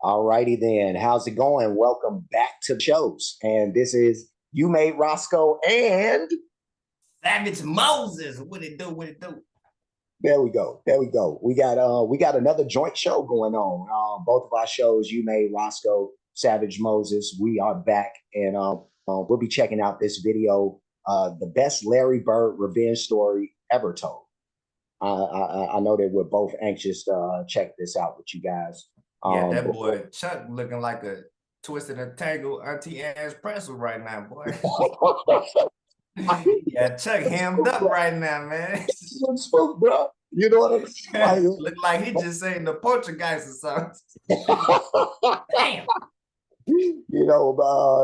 All righty then. How's it going? Welcome back to the shows. And this is You Made Roscoe and Savage Moses. What it do? What it do? there we go. There we go. We got another joint show going on. Both of our shows, You Made Roscoe, Savage Moses. We are back and we'll be checking out this video, the best Larry Bird revenge story ever told. I know that we're both anxious to check this out with you guys. Yeah, that boy Chuck looking like a twisted and tangled Auntie Anne's pretzel right now, boy. Yeah, Chuck hammed up right now, man. Spook, bro. You know what I'm saying? Look like he just saying the Portuguese or something. Damn. You know,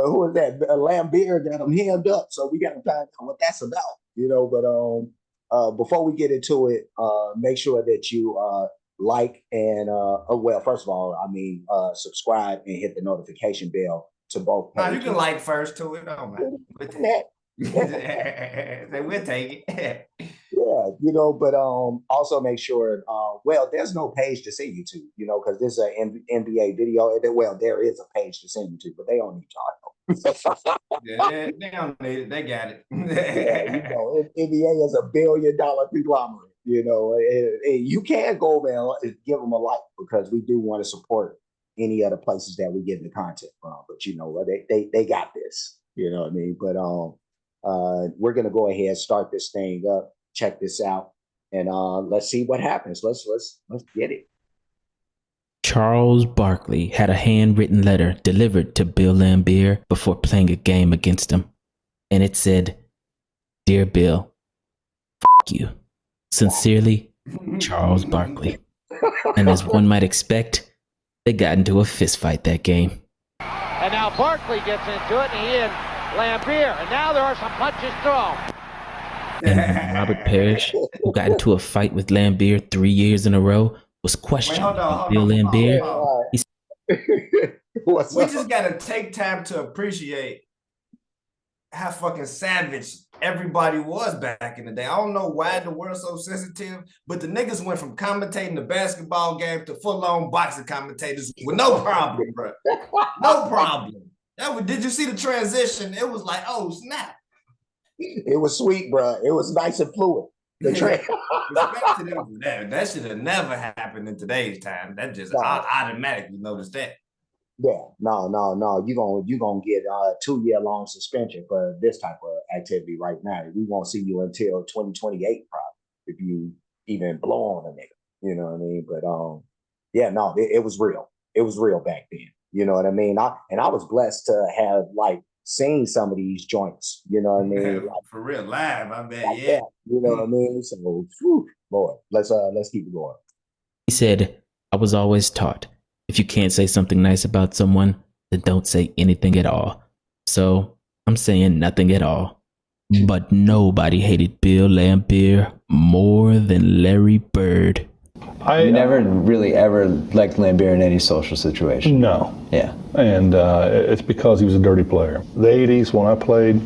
who was that? Lambeer got him hemmed up, so we got to find out what that's about. You know, but before we get into it, make sure that you like and well, first of all, subscribe and hit the notification bell to both. No, you can like first to it. Oh man, we'll take it. Yeah, you know, but also make sure, well, there's no page to send you to, you know, because this is an NBA video. Well, there is a page to send you to, but they don't need y'all. Yeah, they don't need it. They got it. Yeah, you know, NBA is $1 billion conglomerate, you know, and you can go over and give them a like because we do want to support any other places that we get the content from. But, you know, they got this, you know what I mean? But we're going to go ahead and start this thing up. Check this out, and let's see what happens. Let's get it. Charles Barkley had a handwritten letter delivered to Bill Laimbeer before playing a game against him, and it said, "Dear Bill, f*** you. Sincerely, Charles Barkley." And as one might expect, they got into a fist fight that game. And now Barkley gets into it, and he and Laimbeer, and now there are some punches thrown. And Robert Parrish, who got into a fight with Laimbeer 3 years in a row, was questioned by Bill Laimbeer. We just gotta take time to appreciate how fucking savage everybody was back in the day. I don't know why the world's so sensitive, but the niggas went from commentating the basketball game to full-on boxing commentators with no problem, bro. No problem. Did you see the transition? It was like, oh, snap. It was sweet, bro. It was nice and fluid. That should have never happened in today's time. That just I automatically noticed that. Yeah, no. You gonna get a 2-year-long suspension for this type of activity right now. We won't see you until 2028, probably, if you even blow on a nigga. You know what I mean? But yeah, no, it was real. It was real back then. You know what I mean? I was blessed to have seen some of these joints, you know what I mean? For real, live, I bet, yeah. That, you know what I mean? So, whew, Lord, let's keep it going. He said, "I was always taught, if you can't say something nice about someone, then don't say anything at all. So I'm saying nothing at all." But nobody hated Bill Laimbeer more than Larry Bird. I never really ever liked Laimbeer in any social situation. No. Yeah. And it's because he was a dirty player. The 80s, when I played,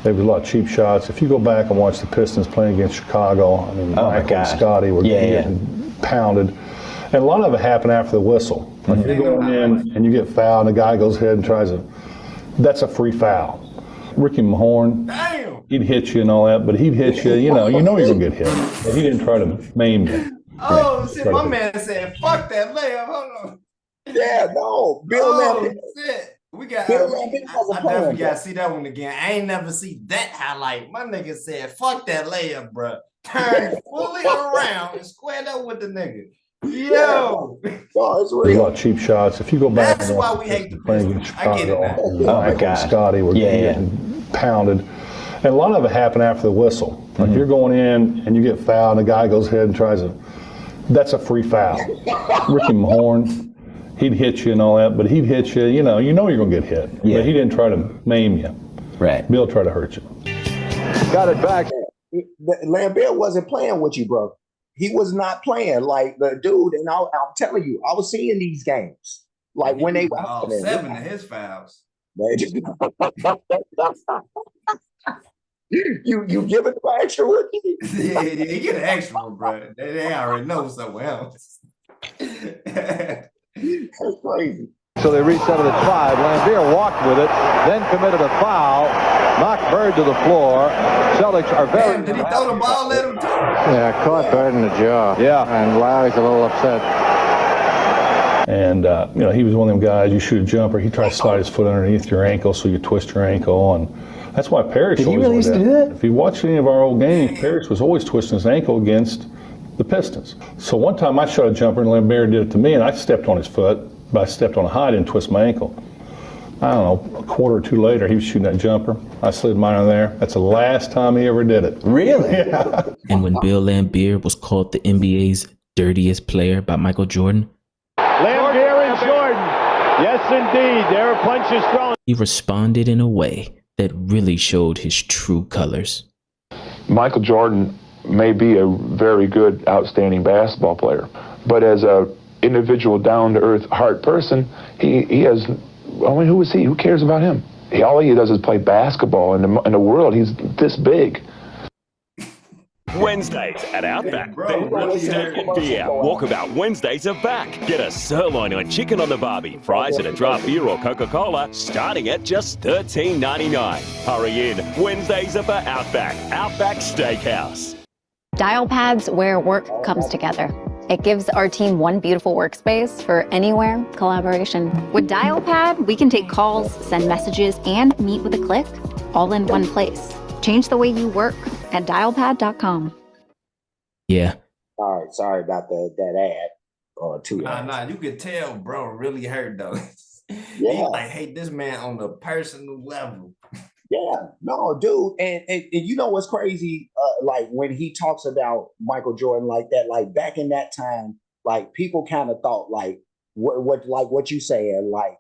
there was a lot of cheap shots. If you go back and watch the Pistons playing against Chicago, I mean, Michael and Scotty were getting pounded. And a lot of it happened after the whistle. Like you're going in and you get fouled, and the guy goes ahead and tries to, that's a free foul. Ricky Mahorn, he'd hit you and all that, but he'd hit you, you know you're going to get hit. But he didn't try to maim you. Oh, shit, my man said, fuck that layup. Hold on. Yeah, no. Bill Laimbeer. Shit. We got, I definitely got to see that one again. I ain't never see that highlight. My nigga said, fuck that layup, bro. Turned fully around and squared up with the nigga. Yo. Oh, it's real. There's a lot of cheap shots. If you go back That's why we hate the Pistons. I get it now. Michael and Scotty were getting pounded. And a lot of it happened after the whistle. Like you're going in and you get fouled, and the guy goes ahead and tries to, that's a free foul. Ricky Mahorn, he'd hit you and all that, but he'd hit you, you know you're going to get hit. Yeah. But he didn't try to maim you. Right. Bill tried to hurt you. Got it back. Laimbeer wasn't playing with you, bro. He was not playing like the dude. And I'm telling you, I was seeing these games. Like when they were all 7 of his fouls. You give it the extra rookie? Yeah, you get an extra one, bro. They already know somewhere else. That's crazy. So they reset it at 5. Laimbeer walked with it, then committed a foul, knocked Bird to the floor. Celtics are very... Damn, did he throw the ball at him too? Yeah, caught Bird in the jaw. Yeah. And Larry's a little upset. And, he was one of them guys, you shoot a jumper, he tried to slide his foot underneath your ankle so you twist your ankle. And that's why Parrish Did he always really used to do that? If you watch any of our old games, Parrish was always twisting his ankle against the Pistons. So one time I shot a jumper and Laimbeer did it to me and I stepped on his foot, but I stepped on a high and twist my ankle. I don't know, a quarter or two later, he was shooting that jumper. I slid mine on there. That's the last time he ever did it. Really? Yeah. And when Bill Laimbeer was called the NBA's dirtiest player by Michael Jordan, Laimbeer and Jordan. Yes, indeed. There are punches thrown. he responded in a way that really showed his true colors. Michael Jordan may be a very good, outstanding basketball player, but as a individual, down-to-earth, heart person, he has, I mean, who is he? Who cares about him? All he does is play basketball. In the world, he's this big. Wednesdays at Outback. Steak and beer. Walkabout Wednesdays are back. Get a sirloin or chicken on the barbie, fries and a draft beer or Coca-Cola, starting at just $13.99. Hurry in. Wednesdays are for Outback. Outback Steakhouse. Dial Pad's where work comes together. It gives our team one beautiful workspace for anywhere collaboration. With Dial Pad, we can take calls, send messages, and meet with a click, all in one place. Change the way you work at dialpad.com. Yeah. Sorry about that ad. Or two. Nah, you could tell, bro, really hurt though. Yeah. He like hate this man on the personal level. Yeah, no, dude, and you know what's crazy? Like when he talks about Michael Jordan like that, like back in that time, like people kind of thought like what you saying, like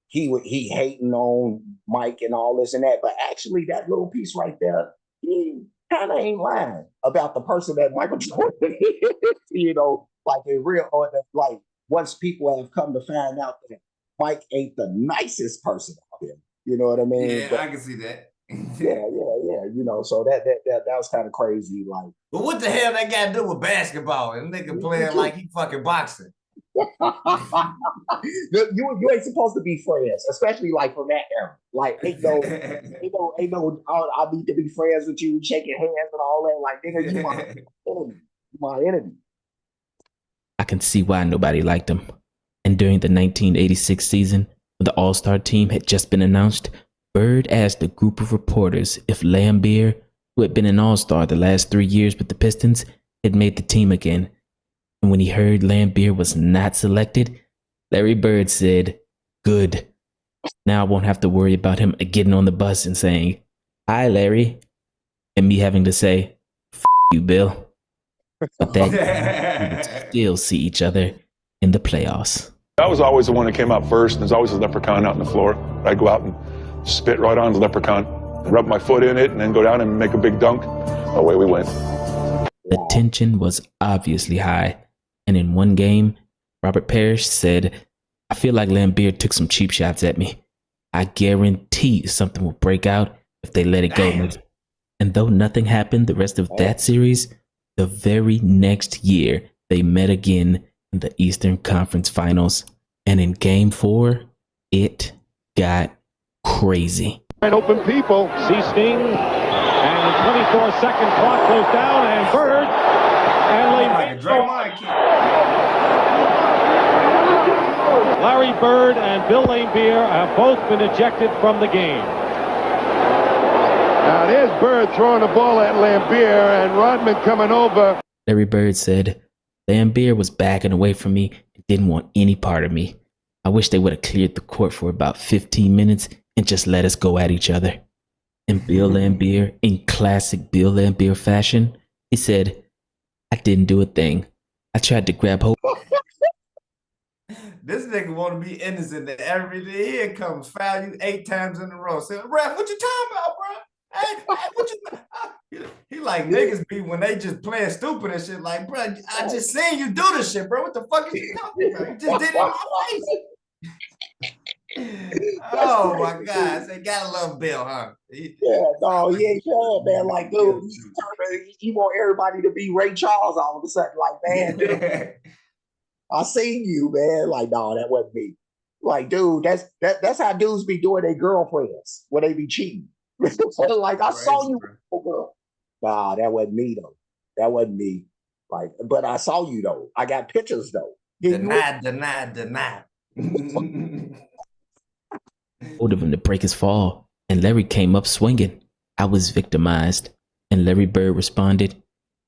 he hating on Mike and all this and that, but actually that little piece right there, he kind of ain't lying about the person that Michael Jordan is, you know, like in real, or that, like once people have come to find out that Mike ain't the nicest person out there. You know what I mean? Yeah, but, I can see that. yeah. You know, so that was kind of crazy. Like, but what the hell that got to do with basketball? And nigga playing like he fucking boxing. you ain't supposed to be friends, especially like from that era. Like, ain't no, I need to be friends with you, shaking hands and all that. Like, nigga, you my enemy. You my enemy. I can see why nobody liked him. And during the 1986 season, when the All-Star team had just been announced, Bird asked a group of reporters if Laimbeer, who had been an All-Star the last 3 years with the Pistons, had made the team again. And when he heard Laimbeer was not selected, Larry Bird said, "Good. Now I won't have to worry about him getting on the bus and saying, 'Hi, Larry,' and me having to say, 'F you, Bill.'" But that we would still see each other in the playoffs. I was always the one that came out first, and there's always a leprechaun out on the floor. I'd go out and spit right on the leprechaun, rub my foot in it, and then go down and make a big dunk. Away we went. The tension was obviously high, and in one game, Robert Parrish said, "I feel like Laimbeer took some cheap shots at me. I guarantee something will break out if they let it go." And though nothing happened the rest of that series, the very next year, they met again in the Eastern Conference Finals. And in Game 4, it got crazy. Open people, see Sting, and the 24-second clock goes down, and Bird, and Larry Bird and Bill Laimbeer have both been ejected from the game. Now there's Bird throwing the ball at Laimbeer, and Rodman coming over. Larry Bird said, "Laimbeer was backing away from me and didn't want any part of me. I wish they would have cleared the court for about 15 minutes and just let us go at each other." And Bill Laimbeer, in classic Bill Laimbeer fashion, he said, "I didn't do a thing. I tried to grab hold." This nigga want to be innocent. And every day here comes foul you 8 times in a row. Say, "Ref, what you talking about, bro? Hey, what you?" He like niggas be when they just playing stupid and shit. Like, bro, I just seen you do this shit, bro. What the fuck is you talking about? You just did it in my face. Oh my God! They gotta love Bill, huh? Yeah, no, he ain't bad, man. Like, dude, he want everybody to be Ray Charles all of a sudden. Like, man, dude. I seen you, man. Like, no, that wasn't me. Like, dude, that's how dudes be doing their girlfriends when they be cheating. Like, I saw you, girl. Nah, that wasn't me though. That wasn't me. Like, but I saw you though. I got pictures though. Denied. Told of him to break his fall, and Larry came up swinging. I was victimized, and Larry Bird responded,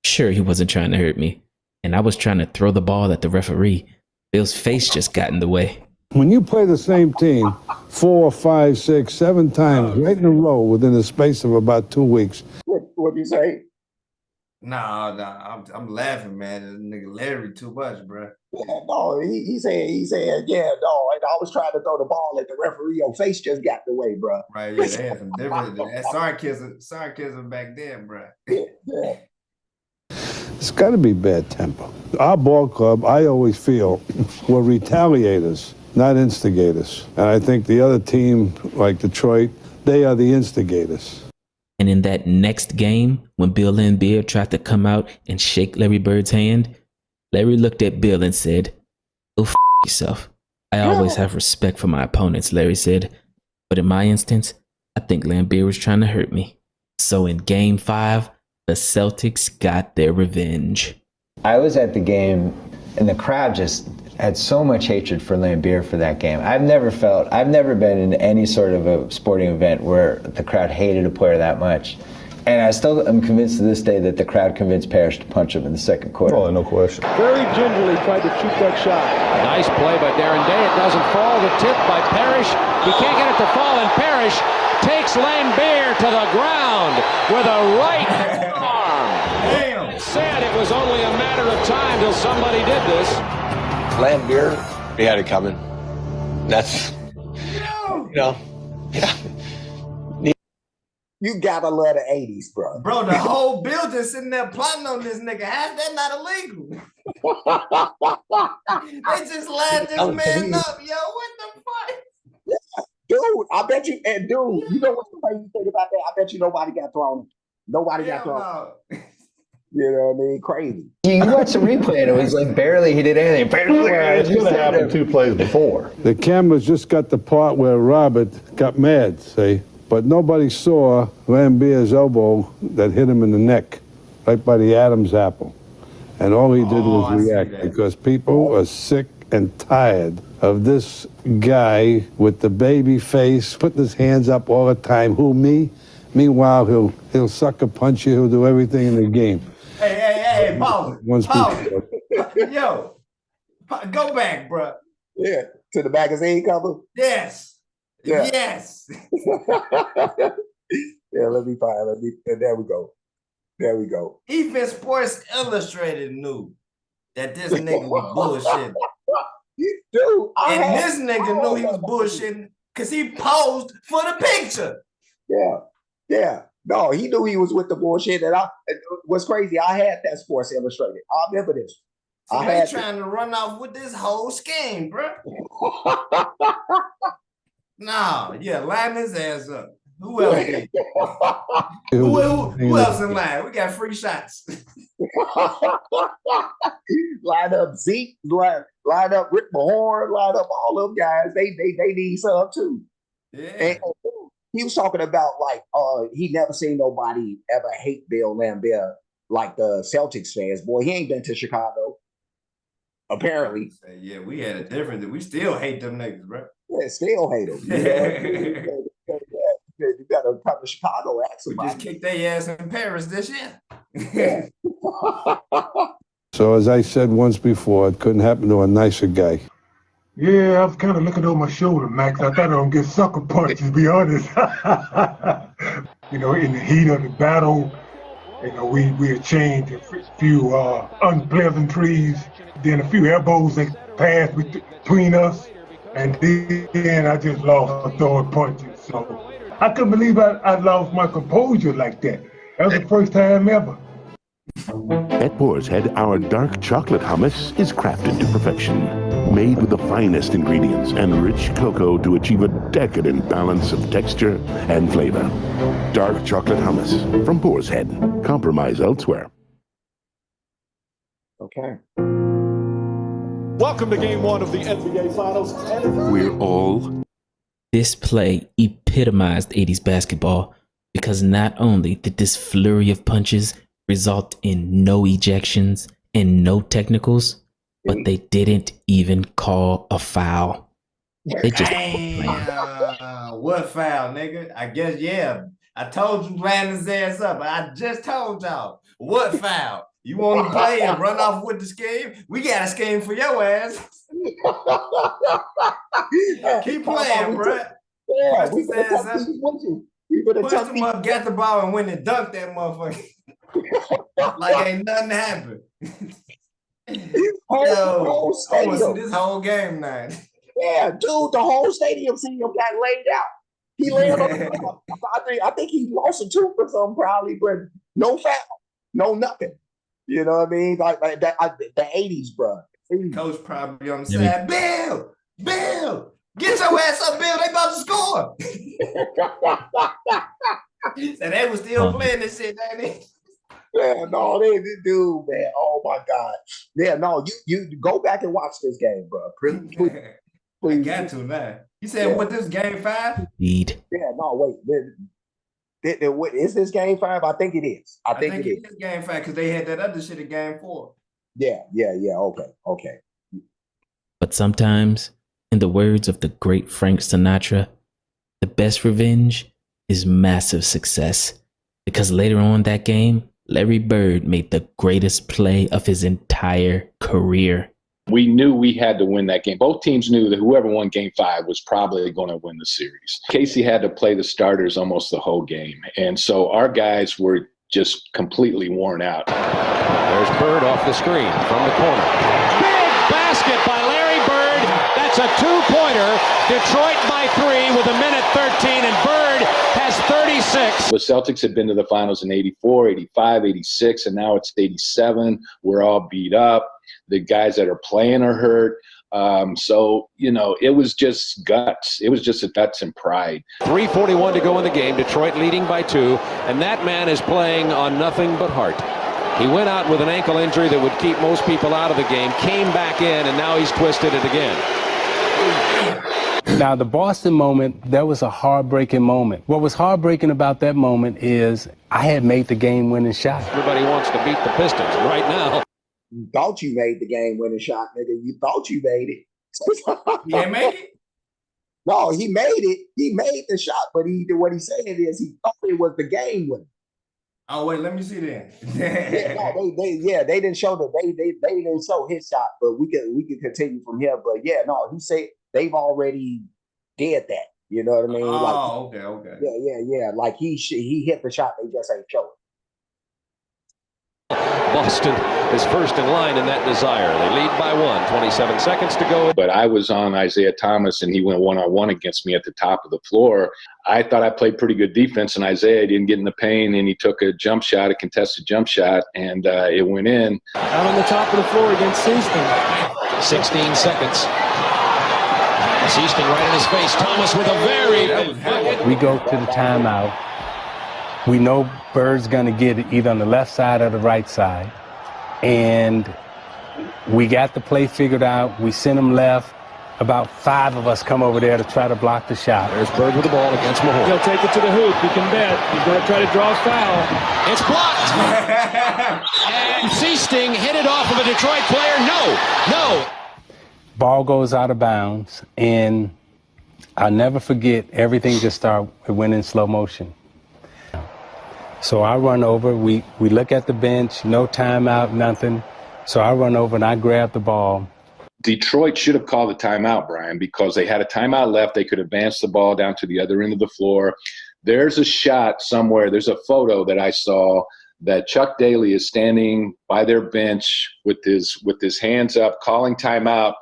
sure, he wasn't trying to hurt me, and I was trying to throw the ball at the referee. Bill's face just got in the way. When you play the same team 4, 5, 6, 7 times right in a row within the space of about 2 weeks. What do you say? Nah, I'm laughing, man. This nigga Larry too much, bro. Yeah, no, he said, yeah, no, and I was trying to throw the ball at the referee. Your face just got in the way, bro. Right, yeah, they had some different sarcasm back then, bro. Yeah. It's got to be bad temper. Our ball club, I always feel, were retaliators, not instigators. And I think the other team, like Detroit, they are the instigators. And in that next game, when Bill Laimbeer tried to come out and shake Larry Bird's hand, Larry looked at Bill and said, "Go f yourself. I always have respect for my opponents," Larry said. But in my instance, I think Laimbeer was trying to hurt me. So in Game 5, the Celtics got their revenge. I was at the game, and the crowd just had so much hatred for Laimbeer for that game. I've never been in any sort of a sporting event where the crowd hated a player that much. And I still am convinced to this day that the crowd convinced Parrish to punch him in the second quarter. Oh, no question. Very gingerly tried to shoot that shot. Nice play by Darren Day. It doesn't fall. The tip by Parrish. He can't get it to fall, and Parrish takes Laimbeer to the ground with a right arm. Damn. It said it was only a matter of time till somebody did this. Laimbeer, he had it coming. That's, yeah. You gotta love the 80s, bro. Bro, the whole building sitting there plotting on this nigga. How's that not illegal? They just lined this man up, yo. What the fuck? Yeah. Dude, I bet you, and dude, you know what's the crazy thing about that? I bet you nobody got thrown. Nobody got thrown. You know what I mean? Crazy. You watch the replay and it was like barely he did anything. It's going to happen 2 plays before. The cameras just got the part where Robert got mad, see? But nobody saw Laimbeer's elbow that hit him in the neck, right by the Adam's apple. And all he did was react because people are sick and tired of this guy with the baby face, putting his hands up all the time. Who, me? Meanwhile, he'll sucker punch you, he'll do everything in the game. Hey, pause it. Yo, go back, bro. Yeah, to the magazine cover? Yes. Yeah. Yes. Yeah, there we go. There we go. Even Sports Illustrated knew that this nigga was bullshitting. Dude, this nigga knew he was bullshitting because he posed for the picture. Yeah. No, he knew he was with the bullshit. And what's crazy, I had that Sports Illustrated. I remember this. So they trying to run off with this whole scheme, bro. No, yeah, line his ass up. Who else did? Who else in line? We got free shots. Line up Zeke, line up Rick Mahorn, line up all them guys. They need some too. Yeah. And he was talking about like he never seen nobody ever hate Bill Laimbeer like the Celtics fans. Boy, he ain't been to Chicago. Apparently. Yeah, we had a difference. We still hate them niggas, bro. Yeah, still hate them. You gotta come to Chicago, ask we just kicked their ass in Paris this year. Yeah. So as I said once before, it couldn't happen to a nicer guy. Yeah, I was kind of looking over my shoulder, Max. I thought I was going to get sucker punched, to be honest. You know, in the heat of the battle, you know, we exchanged a few unpleasantries, then a few elbows that passed between us, and then I just lost a throwing punches. So I couldn't believe I lost my composure like that. That was the first time ever. At Boar's Head, our dark chocolate hummus is crafted to perfection. Made with the finest ingredients and rich cocoa to achieve a decadent balance of texture and flavor. Dark chocolate hummus from Boar's Head. Compromise elsewhere. Okay. Welcome to Game 1 of the NBA Finals. We're all... This play epitomized 80s basketball because not only did this flurry of punches result in no ejections and no technicals, but they didn't even call a foul. They just what foul, nigga? I guess, yeah. I told you line his ass up. I just told y'all. What foul? You want to play and run off with the scheme? We got a scheme for your ass. Keep playing, bro. Yeah, we better tuck these with you. We better push them up, get the ball, and win and dunk that motherfucker. Like ain't nothing happened. Yo, I want to see this whole game now. Yeah, dude, the whole stadium seeing him got laid out. He laid on the ground. I think he lost a tooth or something probably, but no foul, no nothing. You know what I mean? Like that, the 80s, bro. Coach probably on the side. Bill, get your ass up, Bill. They about to score. And they was still playing this shit, ain't they? Yeah, no, they do, man. Oh my God. Yeah, no, you go back and watch this game, bro. Please. I got to now. You said what, this game 5? Indeed. Yeah, no, wait. What is this game 5? I think it is. I think it is game 5 because they had that other shit in game 4. Yeah. Okay. But sometimes, in the words of the great Frank Sinatra, the best revenge is massive success. Because later on that game, Larry Bird made the greatest play of his entire career. We knew we had to win that game. Both teams knew that whoever won Game 5 was probably going to win the series. Casey had to play the starters almost the whole game. And so our guys were just completely worn out. There's Bird off the screen from the corner. Big basket by Larry Bird. That's a two-pointer. Detroit by 3 with 1:13, and Bird has 36. The Celtics had been to the finals in 84, 85, 86, and now it's 87. We're all beat up. The guys that are playing are hurt. So, you know, it was just guts. It was just a guts and pride. 3:41 to go in the game. Detroit leading by 2. And that man is playing on nothing but heart. He went out with an ankle injury that would keep most people out of the game, came back in, and now he's twisted it again. Now, the Boston moment, that was a heartbreaking moment. What was heartbreaking about that moment is I had made the game-winning shot. Everybody wants to beat the Pistons right now. You thought you made the game-winning shot, nigga. You thought you made it. He didn't make it? No, he made it. He made the shot, but what he said is he thought it was the game winner. Oh wait, let me see that. They didn't show they didn't show his shot, but we can continue from here. But yeah, no, he said they've already did that. You know what I mean? Oh, okay. Yeah. Like he hit the shot, they just ain't show it. Boston is first in line in that desire. They lead by 1, 27 seconds to go. But I was on Isaiah Thomas, and he went one-on-one against me at the top of the floor. I thought I played pretty good defense, and Isaiah didn't get in the paint, and he took a jump shot, a contested jump shot, and it went in. Out on the top of the floor against Seaston. 16 seconds. Seaston right in his face. Thomas with a very... We go to the timeout. We know Bird's going to get it either on the left side or the right side. And we got the play figured out. We sent him left. About 5 of us come over there to try to block the shot. There's Bird with the ball against Mahone. He'll take it to the hoop. You can bet. He's going to try to draw a foul. It's blocked. And Seaston hit it off of a Detroit player. No. Ball goes out of bounds. And I'll never forget, everything just started, it went in slow motion. So I run over, we look at the bench, no timeout, nothing. So I run over and I grab the ball. Detroit should have called a timeout, Brian, because they had a timeout left. They could advance the ball down to the other end of the floor. There's a shot somewhere, there's a photo that I saw that Chuck Daly is standing by their bench with his hands up, calling timeout.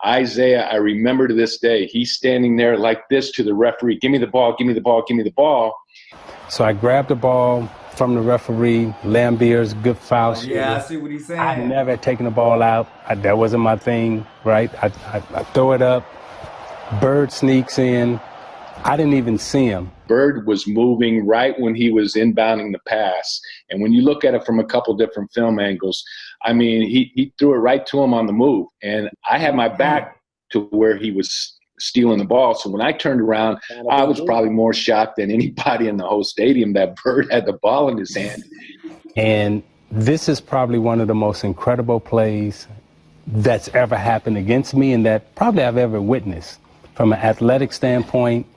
Isaiah, I remember to this day, he's standing there like this to the referee, give me the ball, give me the ball, give me the ball. So I grabbed the ball from the referee, Laimbeer's good foul shooter. Yeah, I see what he's saying. I never had taken the ball out. That wasn't my thing, right? I throw it up. Bird sneaks in. I didn't even see him. Bird was moving right when he was inbounding the pass. And when you look at it from a couple different film angles, I mean, he threw it right to him on the move. And I had my back to where he was stealing the ball. So when I turned around, I was probably more shocked than anybody in the whole stadium that Bird had the ball in his hand. And this is probably one of the most incredible plays that's ever happened against me and that probably I've ever witnessed. From an athletic standpoint,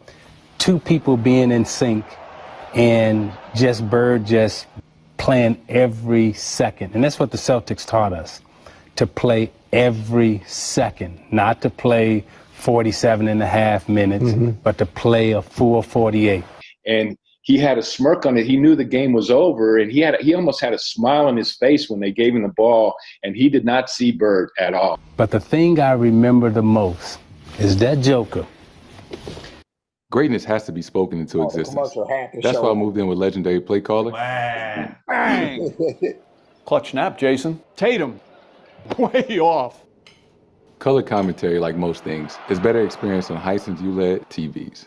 two people being in sync and just Bird just playing every second. And that's what the Celtics taught us, to play every second, not to play 47 and a half minutes, but to play a full 48. And he had a smirk on it. He knew the game was over, and he almost had a smile on his face when they gave him the ball, and he did not see Bird at all. But the thing I remember the most is that Joker. Greatness has to be spoken into existence. That's why I moved in with legendary play caller. Wow. Bang! Clutch snap, Jason. Tatum. Way off. Color commentary, like most things, is better experienced on Hisense ULED TVs.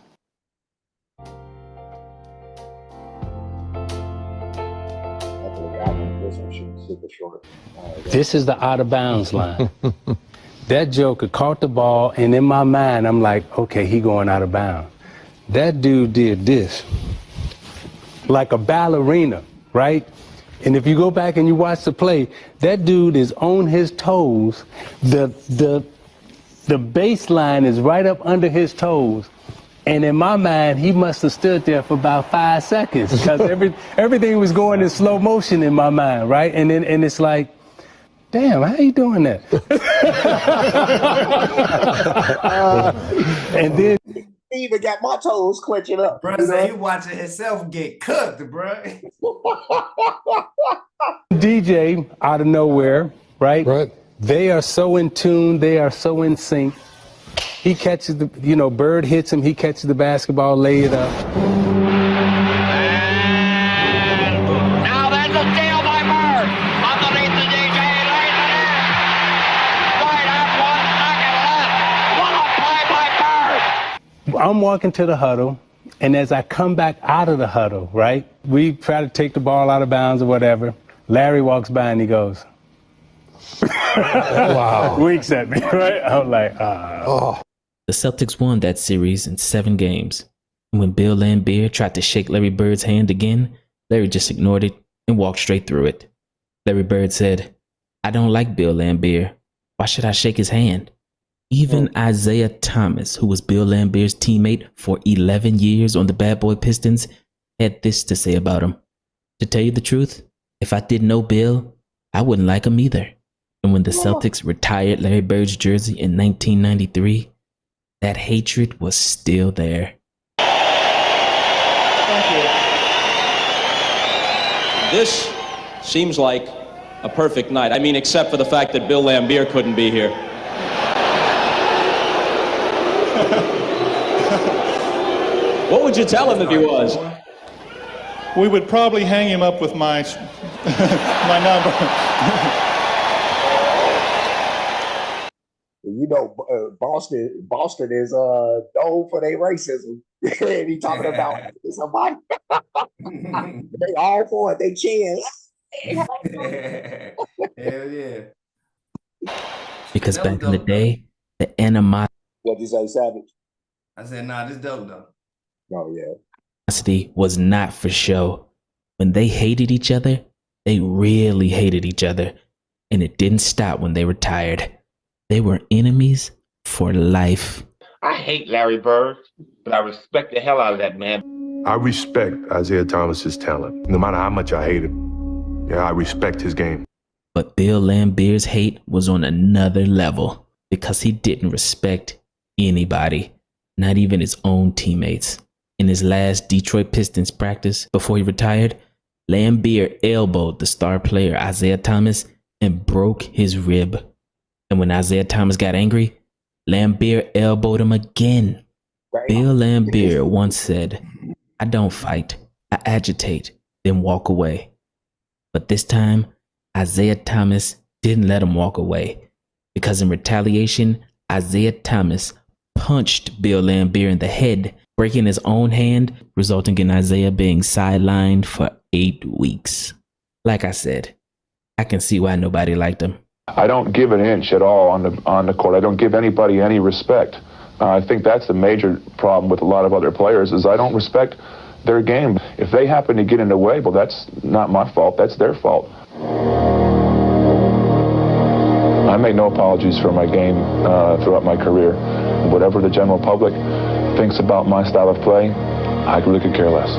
This is the out of bounds line. That Joker caught the ball, and in my mind, I'm like, okay, he going out of bounds. That dude did this, like a ballerina, right? And if you go back and you watch the play, that dude is on his toes. The baseline is right up under his toes. And in my mind, he must have stood there for about 5 seconds because everything was going in slow motion in my mind, right? And it's like, damn, how you doing that? And then he even got my toes clenching up. Bro, say he watching himself get cooked, bro. DJ out of nowhere, right? Right. They are so in tune. They are so in sync. He catches the, Bird hits him. He catches the basketball, lay it up. Now there's a steal by Bird. Underneath the DJ, lays it in. Right up 1 second left. What a play by Bird. I'm walking to the huddle, and as I come back out of the huddle, right, we try to take the ball out of bounds or whatever. Larry walks by and he goes, wow. Winks at me, right? I'm like, The Celtics won that series in 7 games. And when Bill Laimbeer tried to shake Larry Bird's hand again, Larry just ignored it and walked straight through it. Larry Bird said, I don't like Bill Laimbeer. Why should I shake his hand? Even Isaiah Thomas, who was Bill Laimbeer's teammate for 11 years on the Bad Boy Pistons, had this to say about him. To tell you the truth, if I didn't know Bill, I wouldn't like him either. And when the Celtics retired Larry Bird's jersey in 1993, that hatred was still there. Thank you. This seems like a perfect night. I mean, except for the fact that Bill Laimbeer couldn't be here. What would you tell him if he was? We would probably hang him up with my my number. Boston is known for their racism. And he talking about somebody. They all for it. They cheer. Hell yeah. Because back in the day, the animosity. What'd you say, Savage? I said, nah, this dope though. Oh yeah. Was not for show. When they hated each other, they really hated each other. And it didn't stop when they retired. They were enemies for life. I hate Larry Bird, but I respect the hell out of that man. I respect Isaiah Thomas's talent. No matter how much I hate him, I respect his game. But Bill Laimbeer's hate was on another level because he didn't respect anybody, not even his own teammates. In his last Detroit Pistons practice before he retired, Laimbeer elbowed the star player Isaiah Thomas and broke his rib. And when Isaiah Thomas got angry, Laimbeer elbowed him again. Bill Laimbeer once said, I don't fight, I agitate, then walk away. But this time, Isaiah Thomas didn't let him walk away, because in retaliation, Isaiah Thomas punched Bill Laimbeer in the head breaking his own hand, resulting in Isaiah being sidelined for 8 weeks. Like I said, I can see why nobody liked him. I don't give an inch at all on the court. I don't give anybody any respect. I think that's the major problem with a lot of other players is I don't respect their game. If they happen to get in the way, well, that's not my fault. That's their fault. I make no apologies for my game throughout my career. Whatever the general public thinks about my style of play, I really could care less.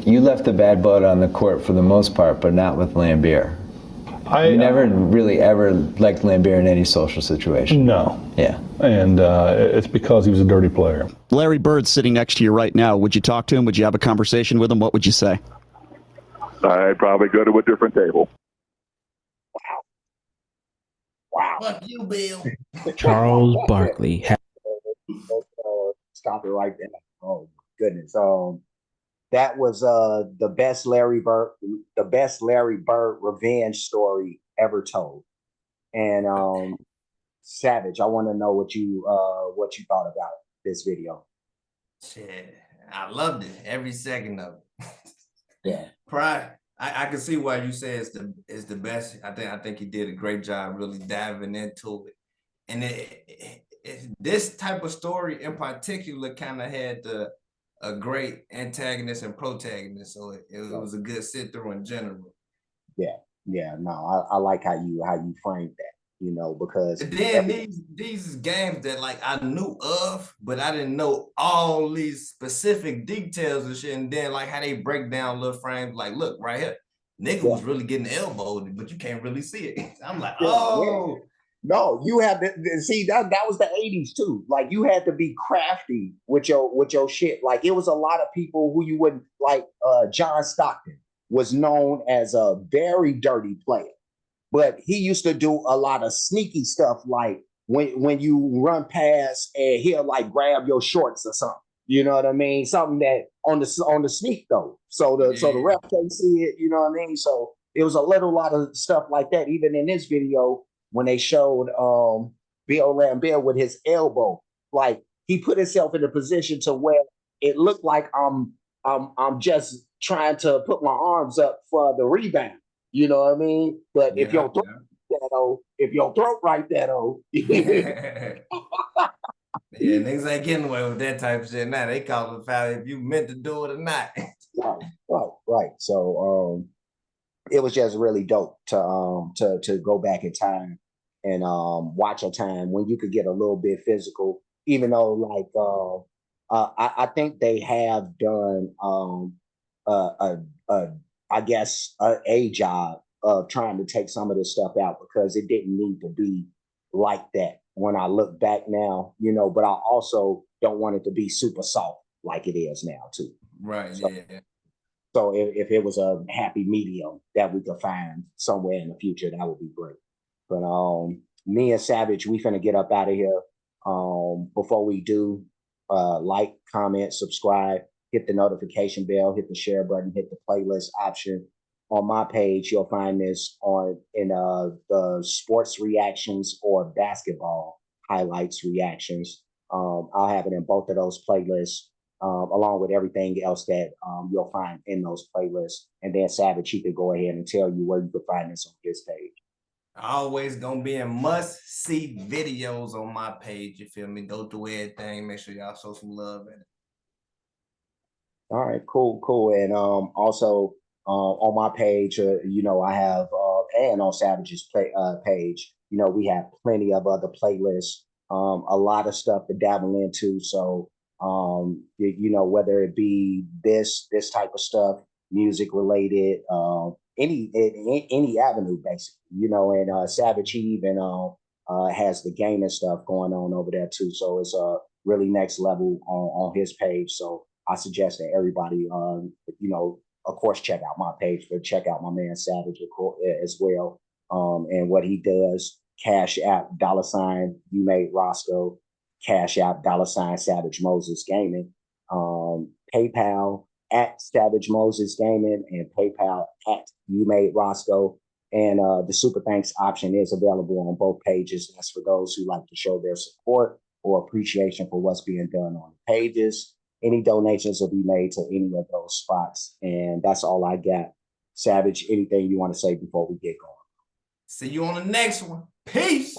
You left the bad blood on the court for the most part, but not with Laimbeer. You never really ever liked Laimbeer in any social situation. No. Yeah. And it's because he was a dirty player. Larry Bird's sitting next to you right now. Would you talk to him? Would you have a conversation with him? What would you say? I'd probably go to a different table. Wow. Fuck you, Bill. Charles Barkley. Stop it right there. Oh goodness. That was the best Larry Bird revenge story ever told. And Savage, I want to know what you thought about this video. Shit, I loved it, every second of it. Yeah. Pride. I can see why you say it's the best. I think he did a great job really diving into it. And this type of story in particular kind of had a great antagonist and protagonist, so it was a good sit through in general. Yeah, no, I like how you framed that, because then these games that like I knew of, but I didn't know all these specific details and shit, and then like how they break down little frames, like look right here, nigga was really getting elbowed, but you can't really see it. I'm like, oh. No, you have to see that was the 80s too. Like you had to be crafty with your shit. Like it was a lot of people who you wouldn't like. John Stockton was known as a very dirty player, but he used to do a lot of sneaky stuff. Like when you run past and he'll like grab your shorts or something. You know what I mean? Something that on the sneak though. So the ref can't see it. You know what I mean? So it was a lot of stuff like that. Even in this video, when they showed Bill Laimbeer with his elbow, like he put himself in a position to where it looked like I'm just trying to put my arms up for the rebound. You know what I mean? But if your throat right there, yeah, niggas ain't getting away with that type of shit now. They call it foul if you meant to do it or not. Right. So it was just really dope to go back in time and watch a time when you could get a little bit physical, even though like I think they have done I guess a job of trying to take some of this stuff out because it didn't need to be like that when I look back now, but I also don't want it to be super soft like it is now too. Right. So if it was a happy medium that we could find somewhere in the future, that would be great. But me and Savage, we finna get up out of here. Before we do, like, comment, subscribe, hit the notification bell, hit the share button, hit the playlist option. On my page, you'll find this in the sports reactions or basketball highlights reactions. I'll have it in both of those playlists. Along with everything else that you'll find in those playlists. And then Savage, he could go ahead and tell you where you can find this on his page. Always gonna be in must-see videos on my page, you feel me? Go through everything, make sure y'all show some love in it. All right, cool. And also on my page, I have, and on Savage's page, we have plenty of other playlists, a lot of stuff to dabble into. So whether it be this type of stuff, music related, any avenue basically, and Savage even has the gaming stuff going on over there too. So it's really next level on his page. So I suggest that everybody, of course, check out my page, but check out my man Savage as well. And what he does, Cash App, $ you made Roscoe, Cash App, $ Savage Moses Gaming, PayPal at Savage Moses Gaming, and PayPal at You Made Roscoe. And the super thanks option is available on both pages. That's for those who like to show their support or appreciation for what's being done on the pages. Any donations will be made to any of those spots. And that's all I got. Savage, anything you want to say before we get going? See you on the next one. Peace.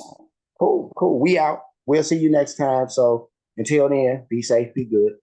Cool. We out. We'll see you next time. So until then, be safe, be good.